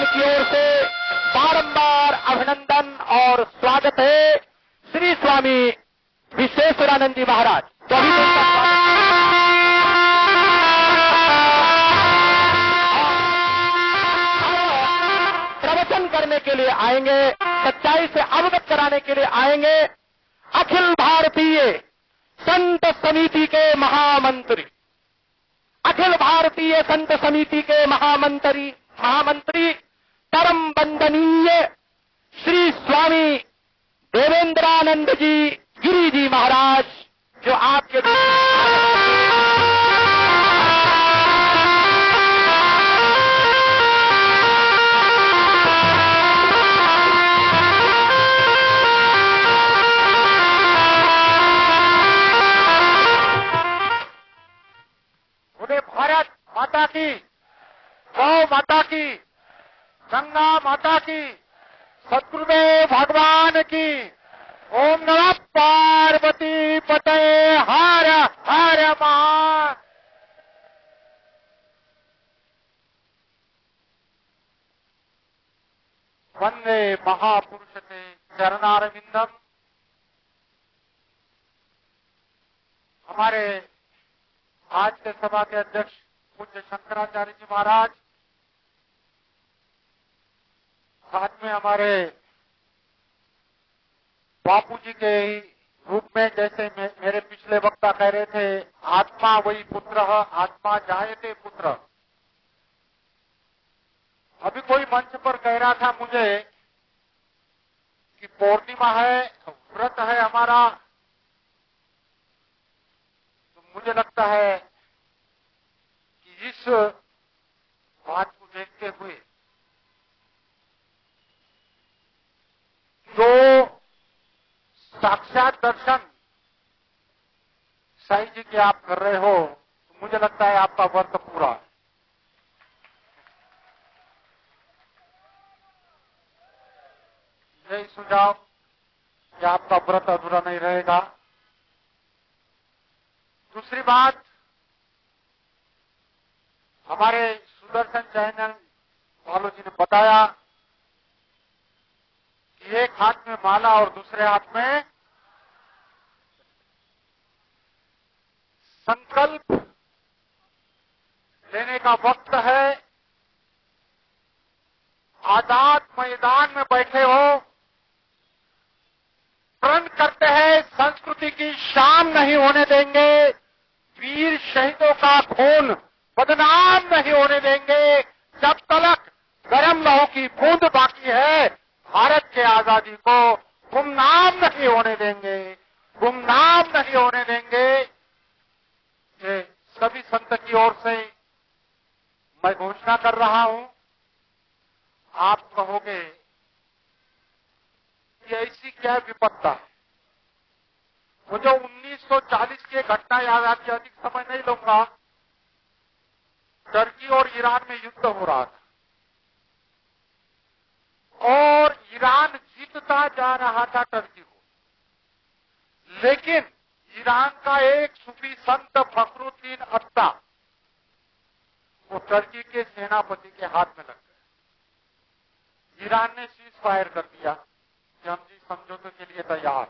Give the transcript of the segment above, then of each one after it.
भगवान की ओर से बारंबार अभिनंदन और स्वागत है श्री स्वामी विश्वेश्वरानंद जी महाराज। तो अभी प्रवचन करने के लिए आएंगे, सच्चाई से अवगत कराने के लिए आएंगे अखिल भारतीय संत समिति के महामंत्री, अखिल भारतीय संत समिति के महामंत्री परम वंदनीय श्री स्वामी देवेंद्रानंद जी गिरी जी महाराज, जो आपके उन्हें भारत माता की, गौ माता की, गंगा माता की, सद्गुरुदेव भगवान की, ओम नमः पार्वती पतये हर हर महादेव। वंदे महापुरुष ते चरणारविंदम। हमारे आज के सभा के अध्यक्ष पूज्य शंकराचार्य जी महाराज, साथ में हमारे बापू जी के रूप में, जैसे मेरे पिछले वक्ता कह रहे थे, आत्मा वही पुत्र, आत्मा जायते पुत्र। अभी कोई मंच पर कह रहा था मुझे कि पूर्णिमा है, व्रत है हमारा, तो मुझे लगता है कि इस बात को देखते हुए जो साक्षात दर्शन साईं जी के आप कर रहे हो, तो मुझे लगता है आपका व्रत पूरा है। यही सुझाव कि आपका व्रत अधूरा नहीं रहेगा। दूसरी बात, हमारे सुदर्शन चैनल वालों जी ने बताया कि एक हाथ में माला और दूसरे हाथ में संकल्प लेने का वक्त है। आजाद मैदान में बैठे हो, प्रण करते हैं संस्कृति की शान नहीं होने देंगे, वीर शहीदों का खून बदनाम नहीं होने देंगे, जब तक गरम लहू की बूंद बाकी है भारत के आजादी को गुमनाम नहीं होने देंगे, गुमनाम नहीं होने देंगे। ये सभी संत की ओर से मैं घोषणा कर रहा हूं। आप कहोगे कि ऐसी क्या विपत्ता है। मुझे 1940 की घटना याद आती है, अधिक समय नहीं लूंगा। टर्की और ईरान में युद्ध हो रहा था और ईरान जीतता जा रहा था टर्की को, लेकिन ईरान का एक सूफी संत फखरुद्दीन अत्ता वो टर्की के सेनापति के हाथ में लग गए। ईरान ने सीज फायर कर दिया कि हम जी समझौते के लिए तैयार।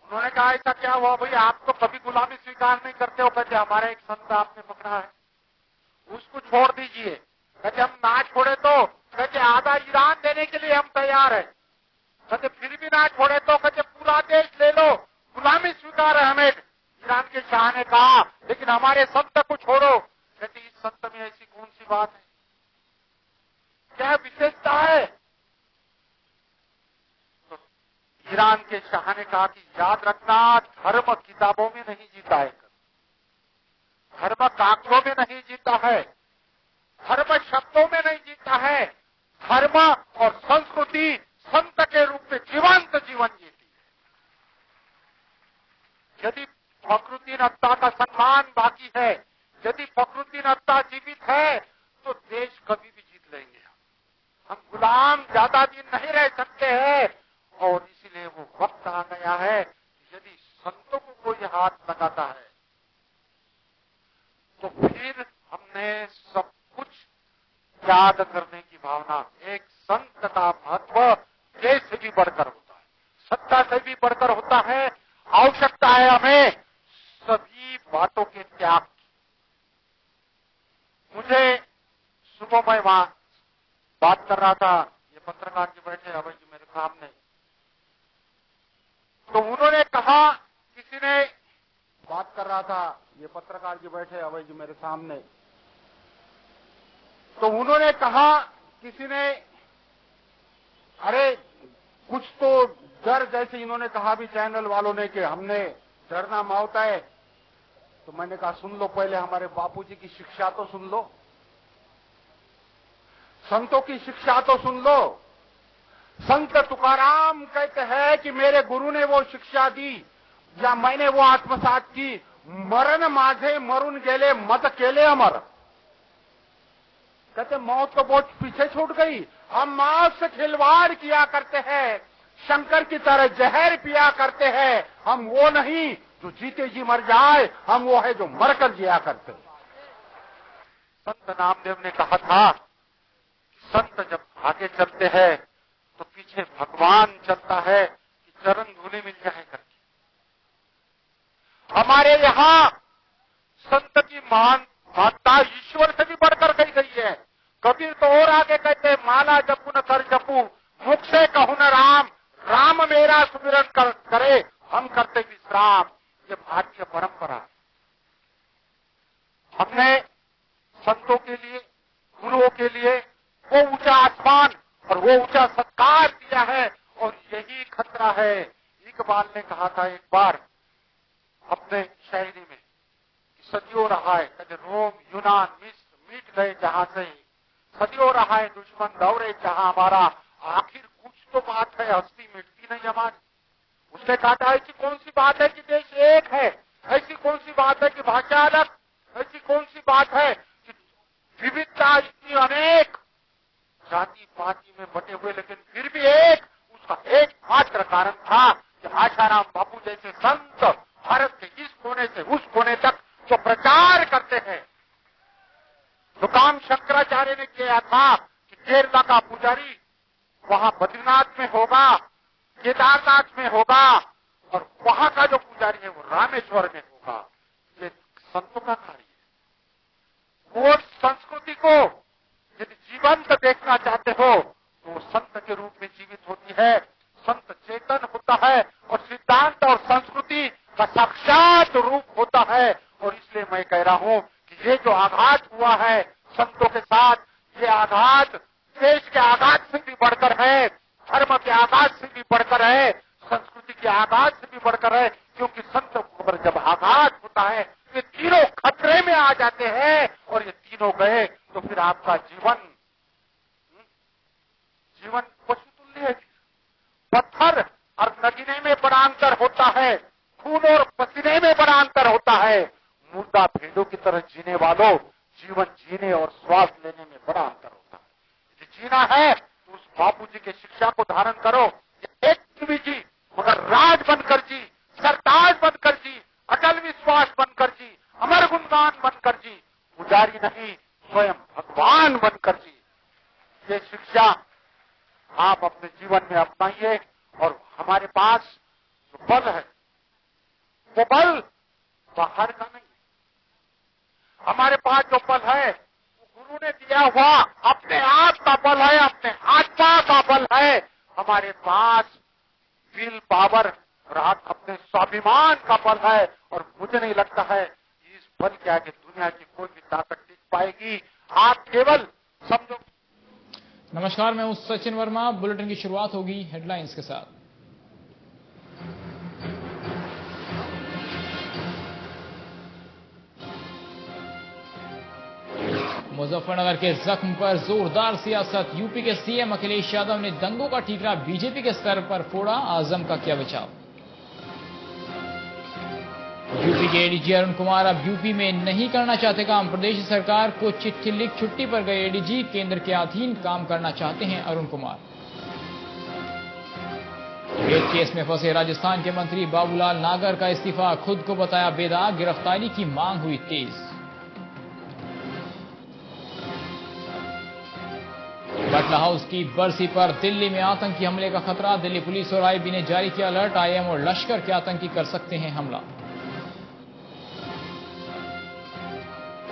उन्होंने कहा ऐसा क्या हुआ भाई, आप तो कभी गुलामी स्वीकार नहीं करते हो। कहते हमारा एक संत आपने पकड़ा है, उसको छोड़ दीजिए। कहते हम ना छोड़े तो, कहते आधा ईरान देने के लिए हम तैयार है। कहते फिर भी ना छोड़े तो, कहते पूरा देश ले लो, गुलामी स्वीकार है हमें। ईरान के शाह ने कहा लेकिन हमारे संत को छोड़ो। कहते इस संत में ऐसी कौन सी बात है, क्या विशेषता है। तो ईरान के शाह ने कहा कि याद रखना, धर्म किताबों में नहीं जीता है, धर्म कागजों में नहीं जीता है, धर्म शब्दों में नहीं जीता है, धर्म और संस्कृति संत के रूप में जीवंत जीवन जीती है। यदि फखरुद्दीन अत्ता का सम्मान बाकी है, यदि फखरुद्दीन अत्ता जीवित है, तो देश कभी भी जीत लेंगे। हम गुलाम ज्यादा दिन नहीं रह सकते हैं और इसलिए वो वक्त आ गया है, यदि संतों को कोई हाथ लगाता है तो फिर हमने सब कुछ त्याग करने की भावना। एक संत का महत्व देश से भी बढ़कर होता है, सत्ता से भी बढ़कर होता है। आवश्यकता है हमें सभी बातों के त्याग की। मुझे सुबह मैं वहां बात कर रहा था, ये पत्रकार जी बैठे अभय जी मेरे सामने, तो उन्होंने कहा, किसी ने बात कर रहा था, ये पत्रकार जी बैठे अभय जी मेरे सामने, तो उन्होंने कहा, किसी ने, अरे कुछ तो डर, जैसे इन्होंने कहा भी चैनल वालों ने कि हमने डरना मावता है, तो मैंने कहा सुन लो, पहले हमारे बापूजी की शिक्षा तो सुन लो, संतों की शिक्षा तो सुन लो। संत तुकाराम कहते हैं कि मेरे गुरु ने वो शिक्षा दी या मैंने वो आत्मसात की, मरण माझे मरून गेले मत केले अमर। कहते मौत तो बहुत पीछे छूट गई, हम मौत से खिलवाड़ किया करते हैं, शंकर की तरह जहर पिया करते हैं। हम वो नहीं जो जीते जी मर जाए, हम वो है जो मरकर जिया करते हैं। संत नामदेव ने कहा था, संत जब आगे चलते हैं तो पीछे भगवान चलता है कि चरण धूलि मिल जाए करके। हमारे यहाँ संत की महत्ता ईश्वर से भी बढ़कर कही गई है। कबीर तो और आगे कहते हैं, माला जपू न कर जपू, मुख से कहू न राम, राम मेरा सुमिरन करे, हम करते विश्राम। ये भारतीय परंपरा। हमने संतों के लिए, गुरुओं के लिए वो ऊंचा आसमान और वो ऊंचा सत्कार दिया है, और यही खतरा है। इकबाल ने कहा था एक बार अपने शायरी में, सदियों रहा है, कहते रोम यूनान मिस्र मिट गए जहां से, सदियों रहा है दुश्मन दौरे जहां हमारा, आखिर कुछ तो बात है, हस्ती मिटती नहीं हमारी। उसने कहा, ऐसी कौन सी बात है कि देश एक है, ऐसी कौन सी बात है कि भाषा अलग, ऐसी कौन सी बात है कि विविधता इतनी अनेक, जाति पाति में बटे हुए लेकिन फिर भी एक। उसका एकमात्र कारण था कि आशाराम बापू जैसे संत भारत के इस कोने से उस कोने तक जो प्रचार करते हैं। जो काम शंकराचार्य ने किया था कि केरला का पुजारी वहां बद्रीनाथ में होगा, केदारनाथ में होगा, और वहां का जो पुजारी है वो रामेश्वर में होगा, ये संतों का कार्य है। वो संस्कृति को यदि जीवंत देखना चाहते हो तो संत के रूप में जीवित होती है। संत चेतन होता है और सिद्धांत और संस्कृति का साक्षात रूप होता है। और इसलिए मैं कह रहा हूं कि ये जो आघात हुआ है संतों के साथ, ये आघात देश के आघात से भी बढ़कर है, धर्म के आघात से भी बढ़कर है, संस्कृति के आघात से भी बढ़कर है। क्योंकि संतों पर जब आघात होता है ये तीनों खतरे में आ जाते हैं, और ये तीनों गए तो फिर आपका जीवन पशु तुल्य है। पत्थर और नगीने में बड़ा अंतर होता है, खून और पसीने में बड़ा अंतर होता है। मुर्दा भेड़ों की तरह जीने वालों, जीवन जीने और श्वास लेने में बड़ा अंतर होता है। यदि जीना है तो उस बापू जी की शिक्षा को धारण करो, एक भी जी मगर राज बनकर जी, सरताज बनकर जी, अटल विश्वास बनकर जी, अमर गुणगान बनकर जी, पुजारी नहीं स्वयं भगवान बनकर जी। ये शिक्षा आप अपने जीवन में अपनाइए। और हमारे पास जो बल है वो बल बाहर का नहीं, हमारे पास जो बल है वो गुरु ने दिया हुआ अपने आप का बल है, अपने आत्मा का बल है। हमारे पास विल पावर रात अपने स्वाभिमान का बल है। और मुझे नहीं लगता है कि इस बल के आगे दुनिया की कोई भी ताकत टिक पाएगी। आप केवल समझो। नमस्कार, मैं हूं सचिन वर्मा। बुलेटिन की शुरुआत होगी हेडलाइंस के साथ। मुजफ्फरनगर के जख्म पर जोरदार सियासत। यूपी के सीएम अखिलेश यादव ने दंगों का ठीकरा बीजेपी के स्तर पर फोड़ा, आजम का किया बचाव। यूपी के एडीजी अरुण कुमार अब यूपी में नहीं करना चाहते काम। प्रदेश सरकार को चिट्ठी लिख छुट्टी पर गए एडीजी, केंद्र के अधीन काम करना चाहते हैं अरुण कुमार। रेप केस में फंसे राजस्थान के मंत्री बाबूलाल नागर का इस्तीफा, खुद को बताया बेदाग, गिरफ्तारी की मांग हुई तेज। बटला हाउस की बरसी पर दिल्ली में आतंकी हमले का खतरा। दिल्ली पुलिस और आईबी ने जारी किया अलर्ट। आईएम और लश्कर के आतंकी कर सकते हैं हमला।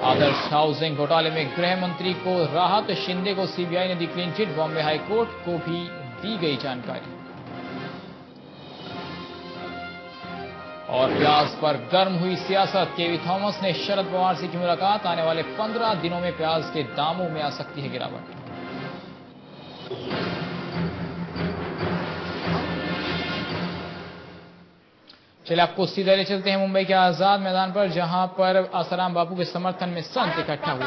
आदर्श हाउसिंग घोटाले में गृह मंत्री को राहत। शिंदे को सीबीआई ने दी clean chit. Bombay high court को भी दी गई जानकारी। और प्याज पर गर्म हुई सियासत। केवी थॉमस ने शरद पवार से की मुलाकात। आने वाले 15 दिनों में प्याज के दामों में आ सकती है गिरावट। चलिए आपको सीधे ले चलते हैं मुंबई के आजाद मैदान पर, जहां पर आसाराम बापू के समर्थन में संत इकट्ठा हुए।